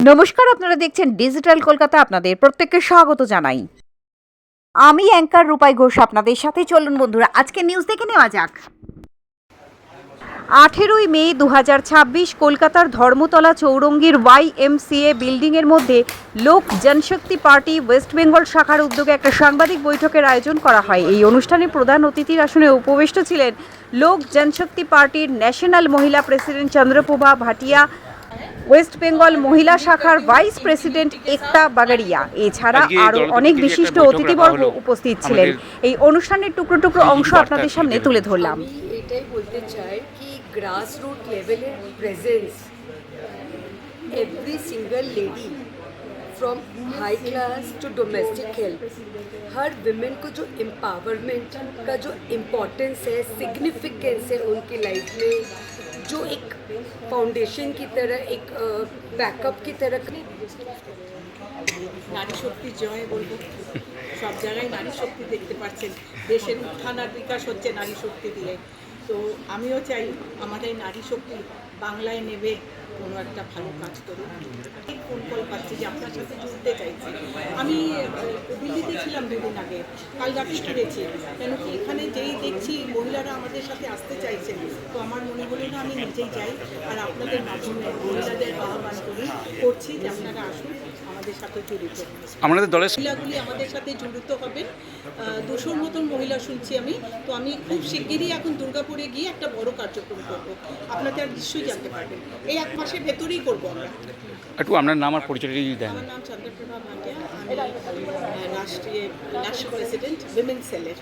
নমস্কার, আপনারা দেখছেন ডিজিটাল কলকাতা। আপনাদের প্রত্যেককে স্বাগত জানাই। আমি অ্যাঙ্কার রূপাই ঘোষ আপনাদের সাথে। চলুন বন্ধুরা, আজকে নিউজ দেখে নেওয়া যাক। 18ই মে 2026 কলকাতার ধর্মতলা চৌরঙ্গীর YMCA বিল্ডিংয়ের মধ্যে লোক জনশক্তি পার্টি ওয়েস্ট বেঙ্গল শাখার উদ্যোগে একটা সাংবাদিক বৈঠকের আয়োজন করা হয়। এই অনুষ্ঠানে প্রধান অতিথির আসনে উপবিষ্ট ছিলেন লোক জনশক্তি পার্টির ন্যাশনাল মহিলা প্রেসিডেন্ট চন্দ্রপ্রভা ভাটিয়া, ওয়েস্ট বেঙ্গল মহিলা শাখার ভাইস প্রেসিডেন্ট একতা বাগারিয়া, এছাড়া আরও অনেক বিশিষ্ট অতিথিবর্গ উপস্থিত ছিলেন। এই অনুষ্ঠানের টুকরো টুকরো অংশ আপনাদের সামনে তুলে ধরলাম। এটাই বলতে চাই কি গ্রাস রুট লেভেলের presence, every single lady from high class to domestic help, हर विमेन को जो एम्पावरमेंट का जो इम्पोर्टेंस है, सिग्निफिकेंस है उनकी लाइफ में, जो एक फाउंडेशन की तरह, एक बैकअप की तरह। নারী শক্তির জয় বলবো। সব জায়গায় নারী শক্তি দেখতে পাচ্ছেন, দেশের উত্থান আর বিকাশ হচ্ছে নারী শক্তি দিয়ে। তো আমিও চাই আমাদের নারী শক্তি বাংলায় নেবে কোনো একটা ভালো কাজ করুন। ঠিক ফোন কল পাচ্ছি যে আপনার সাথে জুড়তে চাইছি। আমি দিল্লিতে ছিলাম দুদিন আগে, কাল রাতে ফিরেছি। কেন কি এখানে যেই দেখছি মহিলারা আমাদের সাথে আসতে চাইছেন, তো আমার মনে হলো না আমি নিজেই যাই আর আপনাদের মাধ্যমে মহিলাদের আহ্বান করছি যে আপনারা আসুন আমাদের সাথে জড়িত। আমাদের দলের মহিলাগুলি আমাদের সাথে জড়িত হবেন। 200-র মতন মহিলা শুনছি আমি। তো আমি খুব শিগগিরই এখন দুর্গাপুরে গিয়ে একটা বড় কার্যক্রম করবো, আপনাদের নিশ্চয়ই জানতে পারবেন। এই 1 মাসের ভেতরেই করবো আমরা। একটু আপনার নাম আর পরিচয়টা যদি দেন। আমার নাম চন্দ্রপ্রভা ভাটিয়া, আমি রাষ্ট্রীয় ন্যাশনাল প্রেসিডেন্ট উইমেন সেলের।